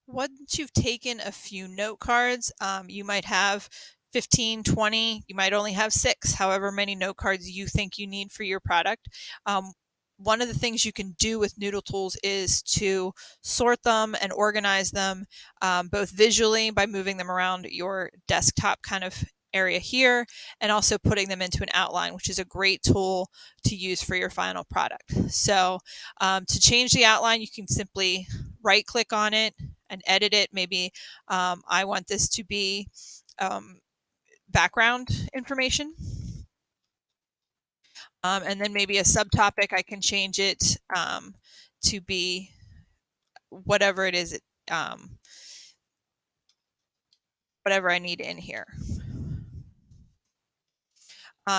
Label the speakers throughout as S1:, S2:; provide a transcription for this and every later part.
S1: Once you've taken a few note cards, you might have 15, 20, you might only have 6, however many note cards you think you need for your product. One of the things you can do with NoodleTools is to sort them and organize them both visually by moving them around your desktop kind of area here, and also putting them into an outline, which is a great tool to use for your final product. So to change the outline, you can simply right click on it and edit it. Maybe I want this to be background information. And then maybe a subtopic, I can change it to be whatever it is, whatever I need in here.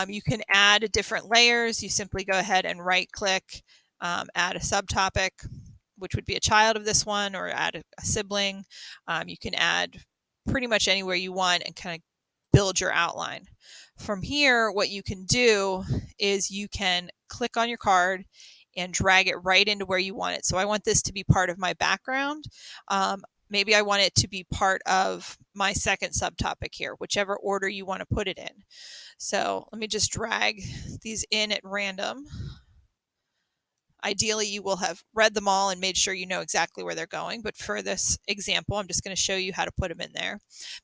S1: You can add different layers. You simply go ahead and right click, add a subtopic, which would be a child of this one, or add a sibling. You can add pretty much anywhere you want and kind of build your outline. From here, what you can do is you can click on your card and drag it right into where you want it. So I want this to be part of my background. Maybe I want it to be part of my second subtopic here, whichever order you want to put it in. So let me just drag these in at random. Ideally, you will have read them all and made sure you know exactly where they're going. But for this example, I'm just going to show you how to put them in there,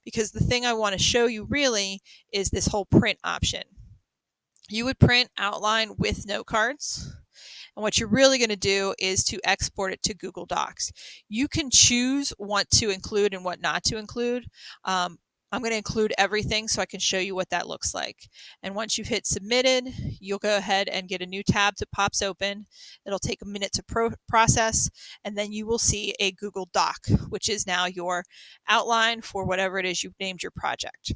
S1: because the thing I want to show you really is this whole print option. You would print outline with note cards. And what you're really going to do is to export it to Google Docs. You can choose what to include and what not to include. I'm going to include everything so I can show you what that looks like. And once you've hit submitted, you'll go ahead and get a new tab that pops open. It'll take a minute to process, and then you will see a Google Doc, which is now your outline for whatever it is you've named your project.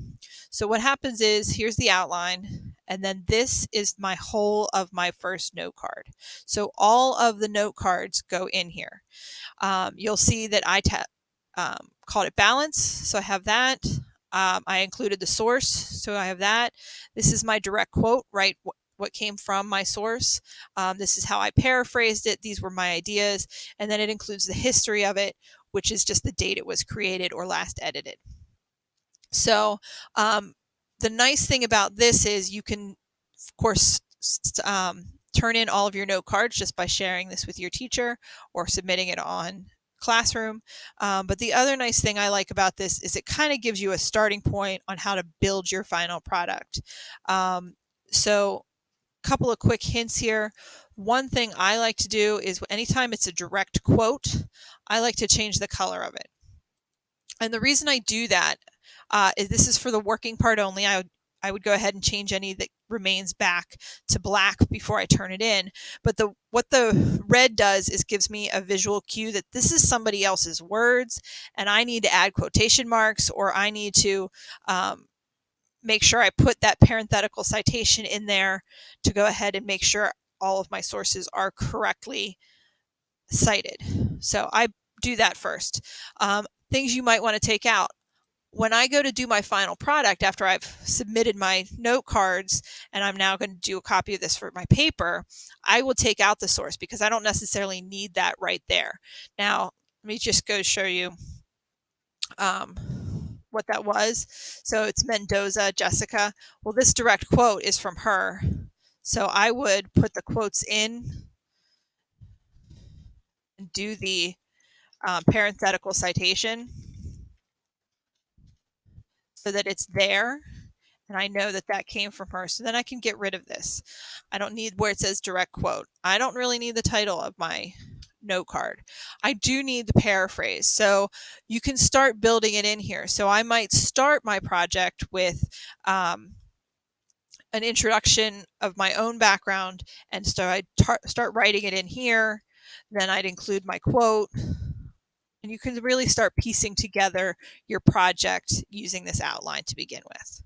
S1: So what happens is, here's the outline, and then this is my whole of my first note card. So all of the note cards go in here. You'll see that I called it balance, so I have that. I included the source, so I have that. This is my direct quote, right? What came from my source. This is how I paraphrased it. These were my ideas. And then it includes the history of it, which is just the date it was created or last edited. So the nice thing about this is you can, of course, turn in all of your note cards just by sharing this with your teacher or submitting it on Classroom. But the other nice thing I like about this is it kind of gives you a starting point on how to build your final product. So a couple of quick hints here. One thing I like to do is anytime it's a direct quote, I like to change the color of it. And the reason I do that is this is for the working part only. I would go ahead and change any that remains back to black before I turn it in. But what the red does is gives me a visual cue that this is somebody else's words, and I need to add quotation marks, or I need to make sure I put that parenthetical citation in there to go ahead and make sure all of my sources are correctly cited. So I do that first. Things you might want to take out. When I go to do my final product after I've submitted my note cards and I'm now going to do a copy of this for my paper, I will take out the source because I don't necessarily need that right there. Now, let me just go show you what that was. So it's Mendoza, Jessica. Well, this direct quote is from her. So I would put the quotes in and do the parenthetical citation so that it's there. And I know that that came from her. So then I can get rid of this. I don't need where it says direct quote. I don't really need the title of my note card. I do need the paraphrase. So you can start building it in here. So I might start my project with an introduction of my own background, and so I'd start writing it in here. Then I'd include my quote. And you can really start piecing together your project using this outline to begin with.